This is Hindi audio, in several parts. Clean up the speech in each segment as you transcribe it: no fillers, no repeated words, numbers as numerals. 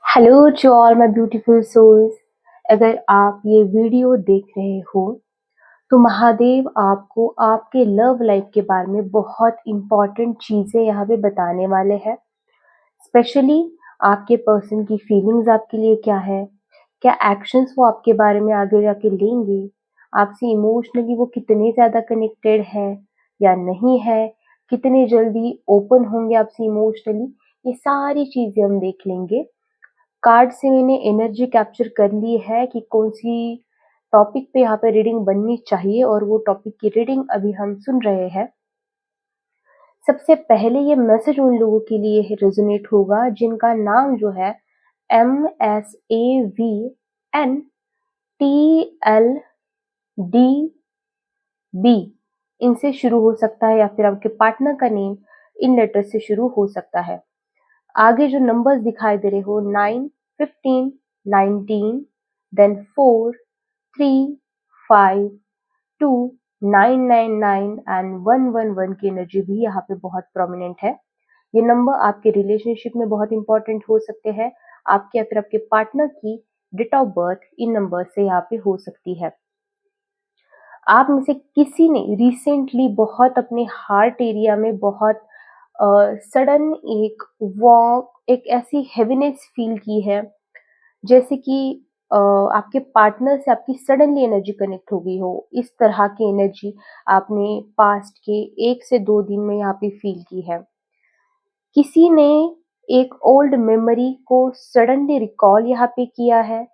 Hello to all my beautiful souls. अगर आप ये वीडियो देख रहे हो तो महादेव आपको आपके लव लाइफ के बारे में बहुत इम्पोर्टेंट चीज़ें यहाँ पे बताने वाले हैं। स्पेशली आपके पर्सन की फीलिंग्स आपके लिए क्या है, क्या एक्शंस वो आपके बारे में आगे जाके लेंगे, आपसे इमोशनली वो कितने ज़्यादा कनेक्टेड है या नहीं है, कितने जल्दी ओपन होंगे आपसे इमोशनली, ये सारी चीज़ें हम देख लेंगे। कार्ड से मैंने एनर्जी कैप्चर कर ली है कि कौन सी टॉपिक पे यहाँ पे रीडिंग बननी चाहिए और वो टॉपिक की रीडिंग अभी हम सुन रहे हैं। सबसे पहले ये मैसेज उन लोगों के लिए रेजोनेट होगा जिनका नाम जो है MSAVNTLDB इनसे शुरू हो सकता है या फिर आपके पार्टनर का नेम इन लेटर से शुरू हो सकता है। आगे जो नंबर्स दिखाई दे रहे हो 9, 15, 19, देन 4, 3, 5, 2, 999 एंड 111 की एनर्जी भी यहाँ पे बहुत प्रोमिनेंट है। ये नंबर आपके रिलेशनशिप में बहुत इंपॉर्टेंट हो सकते हैं। आपके या फिर आपके पार्टनर की date of birth in number से यहाँ पे हो सकती है। आप में से किसी ने रिसेंटली बहुत अपने हार्ट एरिया में बहुत सडन एक वॉक, एक ऐसी हेवीनेस फील की है जैसे कि आपके पार्टनर से आपकी सडनली एनर्जी कनेक्ट हो गई हो। इस तरह की एनर्जी आपने पास्ट के 1 से 2 दिन में यहाँ पे फील की है। किसी ने एक ओल्ड मेमोरी को सडनली रिकॉल यहाँ पे किया है,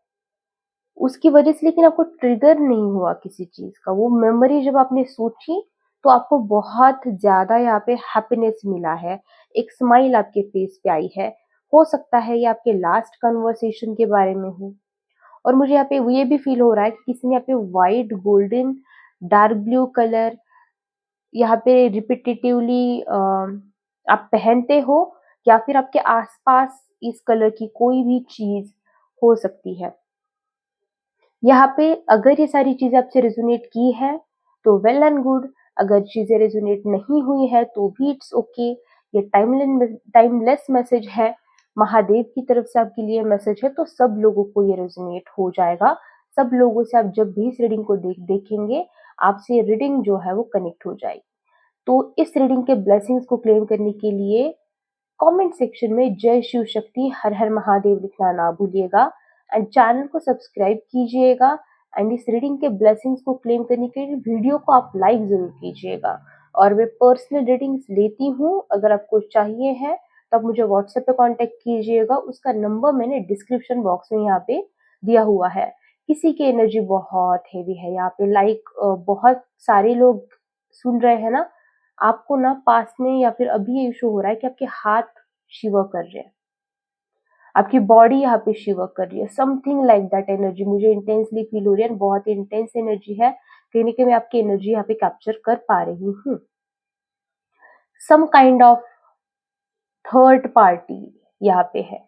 उसकी वजह से लेकिन आपको ट्रिगर नहीं हुआ किसी चीज़ का। वो मेमोरी जब आपने सोची तो आपको बहुत ज़्यादा यहाँ पे हैप्पीनेस मिला है, एक स्माइल आपके फेस पे आई है। हो सकता है ये आपके लास्ट कन्वर्सेशन के बारे में हो। और मुझे यहाँ पे ये भी फ़ील हो रहा है कि किसी ने यहाँ पे white, golden, dark blue colour यहाँ पे रिपिटेटिवली आप पहनते हो या फिर आपके आस-पास इस कलर की कोई भी चीज़ हो सकती है। यहाँ पे अगर ये सारी चीज़ें आपसे रेज़ोनेट की है तो वेल एंड गुड, अगर चीज़ें रेज़ोनेट नहीं हुई है तो भी इट्स ओके। ये टाइमलेस मैसेज है, महादेव की तरफ से आपके लिए मैसेज है, तो सब लोगों को ये रेज़ोनेट हो जाएगा। सब लोगों से आप जब भी इस रीडिंग को देखेंगे, आपसे रीडिंग जो है वो कनेक्ट हो जाएगी। तो इस रीडिंग के ब्लेसिंग्स को क्लेम करने के लिए कमेंट सेक्शन में जय शिव शक्ति हर हर महादेव लिखना ना भूलिएगा एंड चैनल को सब्सक्राइब कीजिएगा एंड इस रीडिंग के ब्लेसिंग्स को क्लेम करने के लिए वीडियो को आप लाइक जरूर कीजिएगा। और मैं पर्सनल रीडिंग्स लेती हूँ, अगर आपको चाहिए है तो आप मुझे व्हाट्सएप पे कांटेक्ट कीजिएगा। उसका नंबर मैंने डिस्क्रिप्शन बॉक्स में यहाँ पे दिया हुआ है। किसी की एनर्जी बहुत हेवी है यहाँ पे, लाइक बहुत सारे लोग सुन रहे हैं ना, आपको ना पास में या फिर अभी ये इशू हो रहा है कि आपके हाथ शिवर कर रहे हैं, आपकी बॉडी यहाँ पे शिवर कर रही है, समथिंग लाइक दैट एनर्जी मुझे इंटेंसली फील हो रही है। बहुत इंटेंस एनर्जी है, कहीं ना कहीं मैं आपकी एनर्जी यहाँ पे कैप्चर कर पा रही हूँ। Some kind of third party यहाँ पे है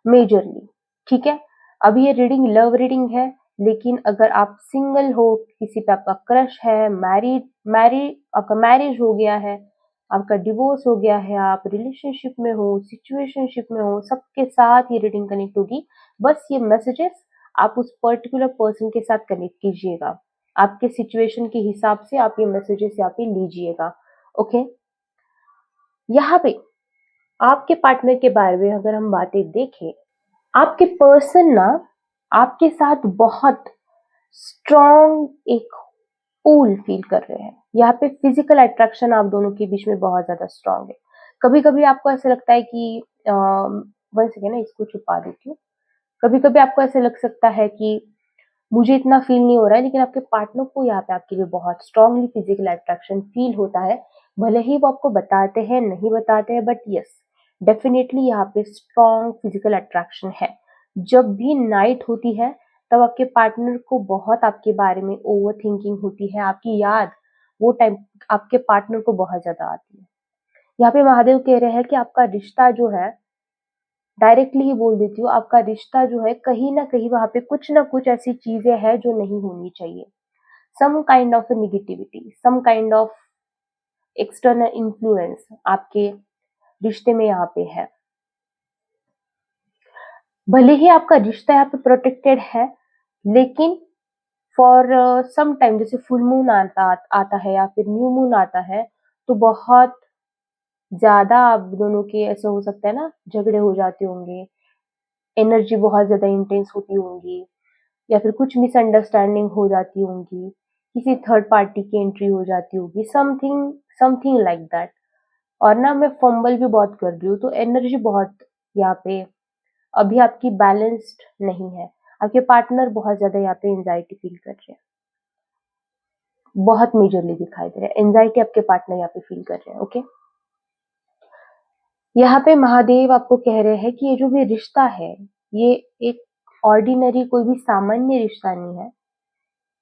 मेजरली, ठीक है। अभी ये रीडिंग लव रीडिंग है, लेकिन अगर आप सिंगल हो, किसी पे आपका क्रश है, आपका मैरिज हो गया है, आपका डिवोर्स हो गया है, आप रिलेशनशिप में हो, सिचुएशनशिप में हो, सबके साथ ये रीडिंग कनेक्ट होगी। बस ये मैसेजेस आप उस पर्टिकुलर पर्सन के साथ कनेक्ट कीजिएगा, आपके सिचुएशन के हिसाब से आप ये मैसेजेस यहाँ पे लीजिएगा। ओके, यहाँ पे आपके पार्टनर के बारे में अगर हम बातें देखें, आपके पर्सन ना आपके साथ बहुत स्ट्रॉन्ग एक पुल फील कर रहे हैं। यहाँ पे फिजिकल अट्रैक्शन आप दोनों के बीच में बहुत ज्यादा स्ट्रॉन्ग है। कभी कभी आपको ऐसा लगता है कि वन सेकेंड ना, इसको छुपा देती हूँ। कभी कभी आपको ऐसा लग सकता है कि मुझे इतना फील नहीं हो रहा है, लेकिन आपके पार्टनर को यहाँ पे आपके लिए बहुत स्ट्रॉन्गली फिजिकल अट्रैक्शन फील होता है। भले ही वो आपको बताते हैं, नहीं बताते हैं, बट यस, डेफिनेटली यहाँ पे स्ट्रॉन्ग फिजिकल अट्रैक्शन है। जब भी नाइट होती है तब आपके पार्टनर को बहुत आपके बारे में ओवर थिंकिंग होती है, आपकी याद वो टाइम आपके पार्टनर को बहुत ज्यादा आती है। यहाँ पे महादेव कह रहे हैं कि आपका रिश्ता जो है, डायरेक्टली ही बोल देती हूँ, आपका रिश्ता जो है कहीं ना कहीं वहां पे कुछ ना कुछ ऐसी चीजें हैं जो नहीं होनी चाहिए। Some kind of negativity, some kind of external influence आपके रिश्ते में यहाँ पे है। भले ही आपका रिश्ता यहाँ पे प्रोटेक्टेड है, लेकिन फॉर सम टाइम, जैसे फुल मून आता है या फिर न्यू मून आता है, तो बहुत ज्यादा आप दोनों के ऐसा हो सकता है ना, झगड़े हो जाते होंगे, एनर्जी बहुत ज्यादा इंटेंस होती होंगी, या फिर कुछ मिसअंडरस्टैंडिंग हो जाती होंगी, किसी थर्ड पार्टी की एंट्री हो जाती होगी, समथिंग समथिंग लाइक दैट। और ना मैं फंबल भी बहुत कर रही हूँ, तो एनर्जी बहुत यहाँ पे अभी आपकी बैलेंस्ड नहीं है। आपके पार्टनर बहुत ज्यादा यहाँ पे एंजाइटी फील कर रहे हैं, बहुत मेजरली दिखाई दे रहा है एंजाइटी आपके पार्टनर यहाँ पे फील कर रहे हैं। ओके, यहाँ पे महादेव आपको कह रहे हैं कि ये जो भी रिश्ता है, ये एक ऑर्डिनरी कोई भी सामान्य रिश्ता नहीं है।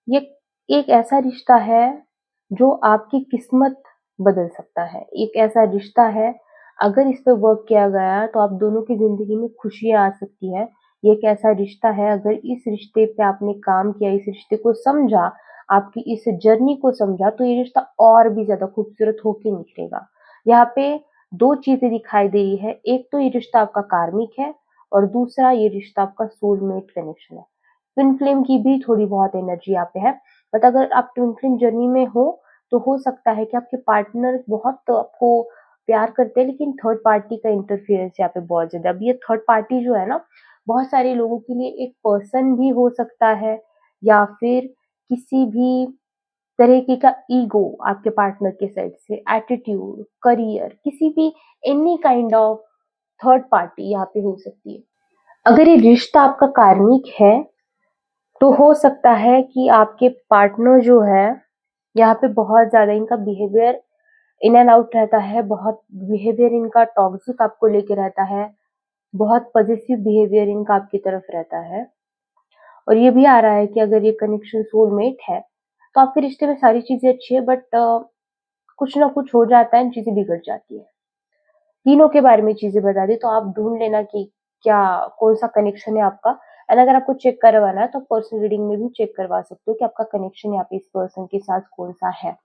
ये एक ऐसा रिश्ता है जो आपकी किस्मत बदल सकता है। एक ऐसा रिश्ता है, अगर इस पे वर्क किया गया तो आप दोनों की जिंदगी में खुशियां आ सकती है। ये एक ऐसा रिश्ता है, अगर इस रिश्ते पे आपने काम किया, इस रिश्ते को समझा, आपकी इस जर्नी को समझा, तो ये रिश्ता और भी ज्यादा खूबसूरत होके निकलेगा। यहाँ पे दो चीजें दिखाई दे रही है, एक तो ये रिश्ता आपका कार्मिक है, और दूसरा ये रिश्ता आपका सोलमेट कनेक्शन है। ट्विन फ्लेम की भी थोड़ी बहुत एनर्जी यहाँ पे है, बट अगर आप ट्विन फ्लेम जर्नी में हो, तो हो सकता है कि आपके पार्टनर बहुत तो आपको प्यार करते हैं, लेकिन थर्ड पार्टी का इंटरफियरेंस यहाँ पे बहुत ज्यादा। अब ये थर्ड पार्टी जो है ना, बहुत सारे लोगों के लिए एक पर्सन भी हो सकता है, या फिर किसी भी तरीके का ईगो आपके पार्टनर के साइड से, एटीट्यूड, करियर, किसी भी any kind of third party यहाँ पे हो सकती है। अगर ये रिश्ता आपका कार्मिक है, तो हो सकता है कि आपके पार्टनर जो है, यहाँ पे बहुत ज्यादा इनका बिहेवियर इन एंड आउट रहता है, बहुत बिहेवियर इनका टॉक्सिक आपको लेके रहता है, बहुत पॉजिटिव बिहेवियर इनका आपकी तरफ रहता है। और ये भी आ रहा है कि अगर ये कनेक्शन सोलमेट है, तो आपके रिश्ते में सारी चीजें अच्छी है, बट कुछ ना कुछ हो जाता है, चीजें बिगड़ जाती है। तीनों के बारे में चीजें बता दी, तो आप ढूंढ लेना कि क्या कौन सा कनेक्शन है आपका। एंड अगर आपको चेक करवाना है, तो पर्सनल रीडिंग में भी चेक करवा सकते हो कि आपका कनेक्शन यहाँ पे इस पर्सन के साथ कौन सा है।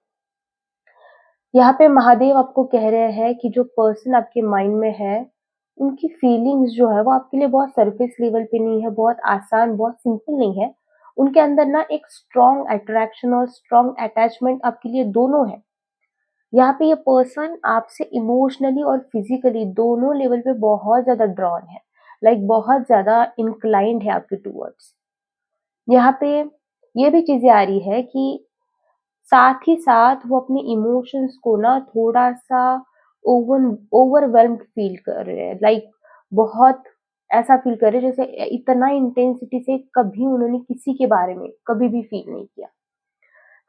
यहाँ पे महादेव आपको कह रहे हैं कि जो पर्सन आपके माइंड में है, उनकी फीलिंग्स जो है वो आपके लिए बहुत सरफेस लेवल पे नहीं है, बहुत आसान, बहुत सिंपल नहीं है। उनके अंदर ना एक स्ट्रॉन्ग अट्रैक्शन और स्ट्रॉन्ग अटैचमेंट आपके लिए दोनों है। यहाँ पे ये पर्सन आपसे इमोशनली और फिजिकली दोनों लेवल पे बहुत ज्यादा ड्रॉन है, लाइक बहुत ज्यादा इंक्लाइंड है आपके टूवर्ड्स। यहाँ पे ये भी चीजें आ रही है कि साथ ही साथ वो अपने इमोशंस को ना थोड़ा सा ओवर ओवरवेल्म्ड फील कर रहे हैं, लाइक बहुत ऐसा फील कर रहे हैं जैसे इतना इंटेंसिटी से कभी उन्होंने किसी के बारे में कभी भी फील नहीं किया।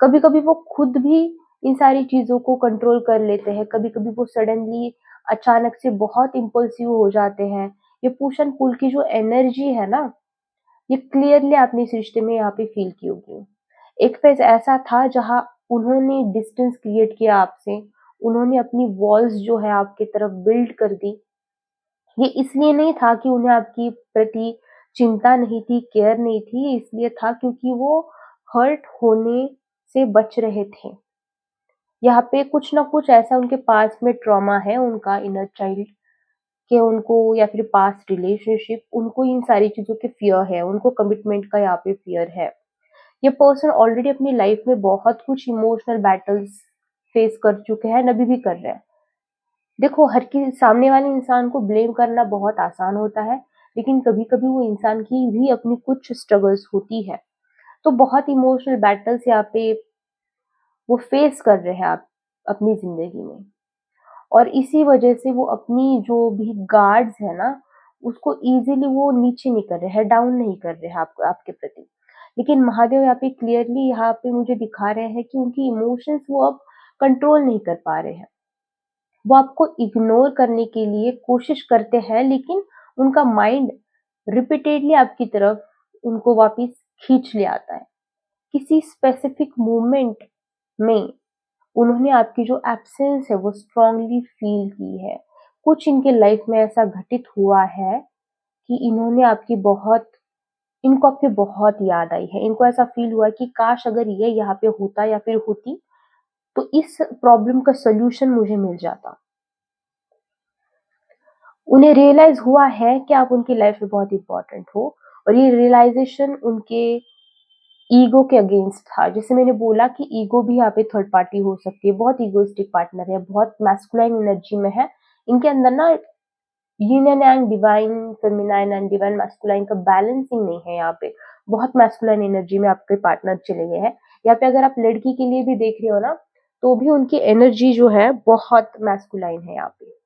कभी कभी वो खुद भी इन सारी चीजों को कंट्रोल कर लेते हैं, कभी कभी वो सडनली अचानक से बहुत इम्पल्सिव हो जाते हैं। ये पुश एंड पुल की जो एनर्जी है ना, ये क्लियरली आपने इस रिश्ते में यहाँ पे फील की होगी। एक फेज ऐसा था जहां उन्होंने डिस्टेंस क्रिएट किया आपसे, उन्होंने अपनी वॉल्स जो है आपकी तरफ बिल्ड कर दी। ये इसलिए नहीं था कि उन्हें आपकी प्रति चिंता नहीं थी, केयर नहीं थी, ये इसलिए था क्योंकि वो हर्ट होने से बच रहे थे। यहाँ पे कुछ ना कुछ ऐसा उनके पास में ट्रॉमा है, उनका इनर चाइल्ड के, उनको या फिर पास्ट रिलेशनशिप, उनको इन सारी चीजों के फियर है, उनको कमिटमेंट का यहाँ पे फियर है। ये पर्सन ऑलरेडी अपनी लाइफ में बहुत कुछ इमोशनल बैटल्स फेस कर चुके हैं, अभी भी कर रहे हैं। देखो, हर किसी सामने वाले इंसान को ब्लेम करना बहुत आसान होता है, लेकिन कभी कभी वो इंसान की भी अपनी कुछ स्ट्रगल्स होती है। तो बहुत इमोशनल बैटल्स यहाँ पे वो फेस कर रहे हैं आप अपनी जिंदगी में, और इसी वजह से वो अपनी जो भी गार्ड्स है ना, उसको इजीली वो नीचे नहीं कर रहे हैं, डाउन नहीं कर रहे हैं आपके प्रति। लेकिन महादेव यहाँ पे क्लियरली यहाँ पे मुझे दिखा रहे हैं कि उनकी इमोशंस वो अब कंट्रोल नहीं कर पा रहे हैं। वो आपको इग्नोर करने के लिए कोशिश करते हैं, लेकिन उनका माइंड रिपीटेडली आपकी तरफ उनको वापस खींच ले आता है। किसी स्पेसिफिक मोमेंट में उन्होंने आपकी जो एब्सेंस है वो स्ट्रांगली फील की है। कुछ इनके लाइफ में ऐसा घटित हुआ है कि इनको आपकी बहुत याद आई है। इनको ऐसा फील हुआ कि काश अगर ये यहाँ पे होता या फिर होती, तो इस प्रॉब्लम का सॉल्यूशन मुझे मिल जाता। उन्हें रियलाइज हुआ है कि आप उनकी लाइफ में बहुत इंपॉर्टेंट हो, और ये रियलाइजेशन उनके ईगो के अगेंस्ट था। जैसे मैंने बोला कि ईगो भी यहाँ पे थर्ड पार्टी हो सकती है, बहुत ईगोइस्टिक पार्टनर है, बहुत मैस्कुलाइन एनर्जी में है, इनके अंदर ना yin and yang, divine feminine and divine masculine का बैलेंसिंग नहीं है यहाँ पे, बहुत मैस्कुलाइन एनर्जी में आपके पार्टनर चले गए हैं। यहाँ पे अगर आप लड़की के लिए भी देख रहे हो ना, तो भी उनकी एनर्जी जो है बहुत मैस्कुलाइन है यहाँ पे।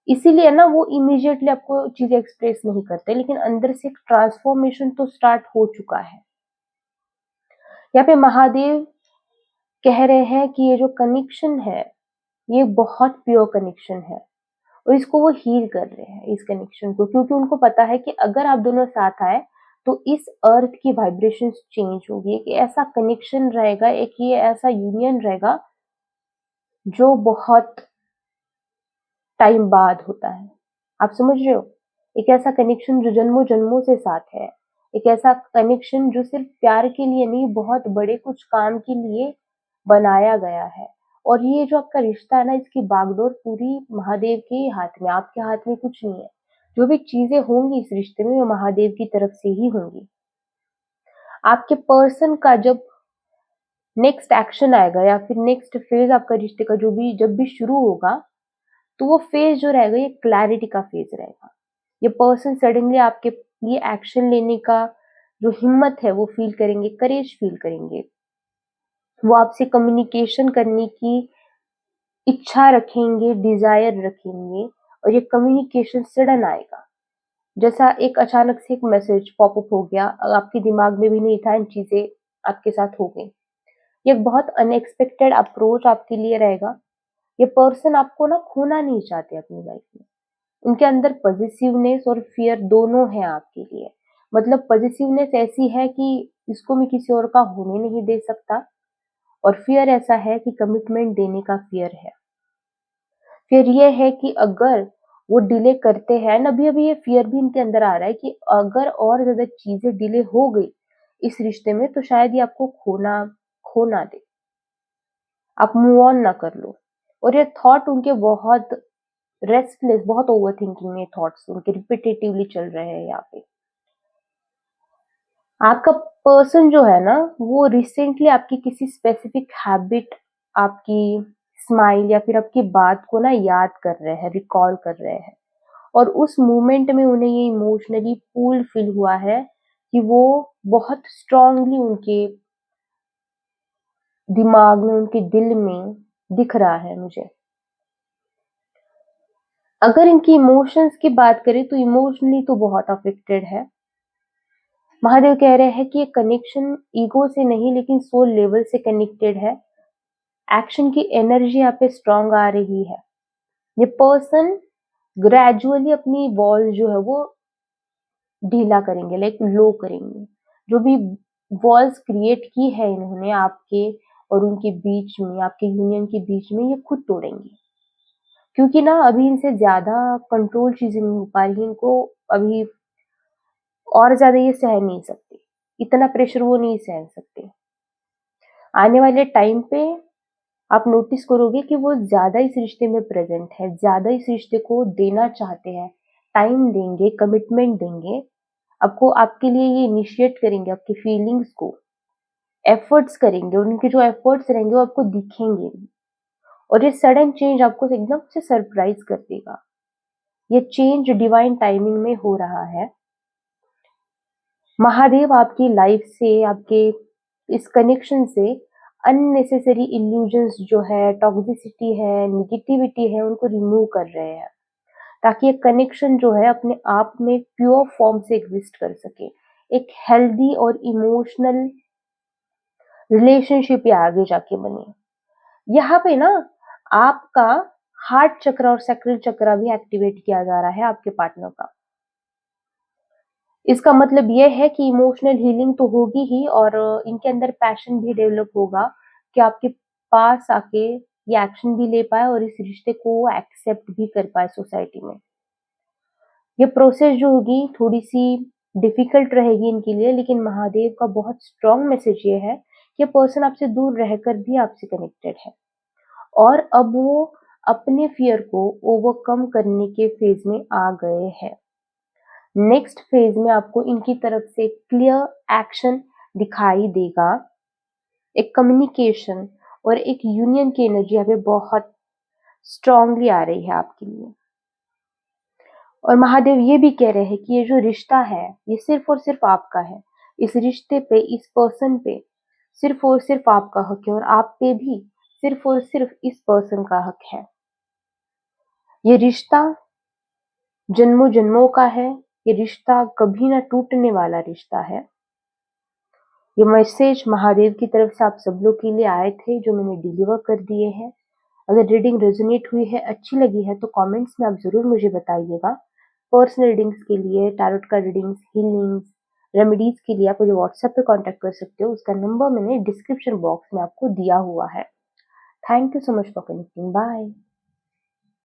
इसीलिए ना वो इमीडिएटली आपको चीजें एक्सप्रेस नहीं करते, लेकिन अंदर से एक ट्रांसफॉर्मेशन तो स्टार्ट हो चुका है। यहाँ पे महादेव कह रहे हैं कि ये जो कनेक्शन है, ये बहुत प्योर कनेक्शन है, और इसको वो हील कर रहे हैं इस कनेक्शन को, क्योंकि उनको पता है कि अगर आप दोनों साथ आए तो इस अर्थ की वाइब्रेशन चेंज होगी, एक ऐसा कनेक्शन रहेगा, एक ये ऐसा यूनियन रहेगा जो बहुत टाइम बाद होता है। आप समझ रहे हो? एक ऐसा कनेक्शन जो जन्मों जन्मों से साथ है, एक ऐसा कनेक्शन जो सिर्फ प्यार के लिए नहीं, बहुत बड़े कुछ काम के लिए बनाया गया है। और ये जो आपका रिश्ता है ना, इसकी बागडोर पूरी महादेव के हाथ में, आपके हाथ में कुछ नहीं है। जो भी चीजें होंगी इस रिश्ते में, वो महादेव की तरफ से ही होंगी। आपके पर्सन का जब नेक्स्ट एक्शन आएगा, या फिर नेक्स्ट फेज आपका रिश्ते का जब भी शुरू होगा, तो वो फेज जो रहेगा, ये क्लैरिटी का फेज रहेगा। ये पर्सन सडनली आपके लिए एक्शन लेने का जो हिम्मत है वो फील करेंगे, करेज फील करेंगे। वो आपसे कम्युनिकेशन करने की इच्छा रखेंगे, डिजायर रखेंगे, और ये कम्युनिकेशन सडन आएगा। जैसा एक अचानक से एक मैसेज पॉपअप हो गया, आपके दिमाग में भी नहीं था, इन चीजें आपके साथ हो गई। ये एक बहुत अनएक्सपेक्टेड अप्रोच आपके लिए रहेगा। ये पर्सन आपको ना खोना नहीं चाहते अपनी लाइफ में। उनके अंदर पॉजिटिवनेस और फियर दोनों है आपके लिए। मतलब पॉजिटिवनेस ऐसी है कि इसको मैं किसी और का होने नहीं दे सकता, और फियर ऐसा है कि कमिटमेंट देने का फियर है। फिर ये है कि अगर वो डिले करते हैं ना, अभी अभी ये फियर भी इनके अंदर आ रहा है कि अगर और ज्यादा चीजें डिले हो गई इस रिश्ते में, तो शायद ये आपको खो ना दे, आप मूव ऑन ना कर लो। और ये थॉट उनके बहुत रेस्टलेस, बहुत ओवर थिंकिंग में थॉट्स उनके रिपीटेटिवली चल रहे हैं यहाँ पे। आपका पर्सन जो है ना, वो रिसेंटली आपकी किसी स्पेसिफिक हैबिट, आपकी स्माइल, या फिर आपकी बात को ना याद कर रहे हैं, रिकॉल कर रहे हैं, और उस मोमेंट में उन्हें ये इमोशनली पूल फील हुआ है कि वो बहुत स्ट्रांगली उनके दिमाग में, उनके दिल में दिख रहा है मुझे। अगर इनकी इमोशंस की बात करें तो इमोशनली तो बहुत अफेक्टेड है। महादेव कह रहे हैं कि ये कनेक्शन ईगो से नहीं, लेकिन सोल लेवल से कनेक्टेड है। एक्शन की एनर्जी यहाँ पे स्ट्रांग आ रही है। ये पर्सन ग्रेजुअली अपनी वॉल जो है वो ढीला करेंगे, लाइक लो करेंगे। जो भी वॉल्स क्रिएट की है इन्होंने आपके और उनके बीच में, आपके यूनियन के बीच में, ये खुद तोड़ेंगे। क्योंकि ना अभी इनसे ज्यादा कंट्रोल चीजें नहीं हो पा रही इनको अभी, और ज्यादा ये सह नहीं सकते, इतना प्रेशर वो नहीं सहन सकते। आने वाले टाइम पे आप नोटिस करोगे कि वो ज्यादा इस रिश्ते में प्रेजेंट है, ज्यादा इस रिश्ते को देना चाहते हैं, टाइम देंगे, कमिटमेंट देंगे, आपको, आपके लिए ये इनिशिएट करेंगे, आपकी फीलिंग्स को एफर्ट्स करेंगे, और उनके जो एफर्ट्स रहेंगे वो आपको दिखेंगे, और ये सडन चेंज आपको एकदम से सरप्राइज कर देगा। ये चेंज डिवाइन टाइमिंग में हो रहा है। महादेव आपकी लाइफ से, आपके इस कनेक्शन से अननेसेसरी इल्यूजन्स जो है, टॉक्सिसिटी है, निगेटिविटी है, उनको रिमूव कर रहे हैं, ताकि ये कनेक्शन जो है अपने आप में प्योर फॉर्म से एग्जिस्ट कर सके, एक हेल्दी और इमोशनल रिलेशनशिप ये आगे जाके बने। यहाँ पे ना आपका हार्ट चक्र और सैक्रल चक्र भी एक्टिवेट किया जा रहा है आपके पार्टनर का। इसका मतलब ये है कि इमोशनल हीलिंग तो होगी ही, और इनके अंदर पैशन भी डेवलप होगा कि आपके पास आके ये एक्शन भी ले पाए और इस रिश्ते को एक्सेप्ट भी कर पाए सोसाइटी में। ये प्रोसेस जो होगी थोड़ी सी डिफिकल्ट रहेगी इनके लिए, लेकिन महादेव का बहुत स्ट्रॉन्ग मैसेज ये है कि पर्सन आपसे दूर रहकर भी आपसे कनेक्टेड है, और अब वो अपने फियर को ओवरकम करने के फेज में आ गए हैं। नेक्स्ट फेज में आपको इनकी तरफ से क्लियर एक्शन दिखाई देगा, एक कम्युनिकेशन और एक यूनियन की एनर्जी यहाँ पे बहुत स्ट्रांगली आ रही है आपके लिए। और महादेव ये भी कह रहे हैं कि ये जो रिश्ता है ये सिर्फ और सिर्फ आपका है। इस रिश्ते पे, इस पर्सन पे सिर्फ और सिर्फ आपका हक है और आप पे भी सिर्फ और सिर्फ इस पर्सन का हक है। ये रिश्ता जन्मों जन्मों का है, ये रिश्ता कभी ना टूटने वाला रिश्ता है। ये मैसेज महादेव की तरफ से आप सब लोग के लिए आए थे जो मैंने डिलीवर कर दिए हैं। अगर रीडिंग रेजोनेट हुई है, अच्छी लगी है तो कमेंट्स में आप जरूर मुझे बताइएगा। पर्सनल रीडिंग्स के लिए, टैरोट का रीडिंग्स, हीलिंग्स, रेमेडीज के लिए आप मुझे व्हाट्सएप पे कांटेक्ट कर सकते हो। उसका नंबर मैंने डिस्क्रिप्शन बॉक्स में आपको दिया हुआ है। Thank you so much for connecting. Bye.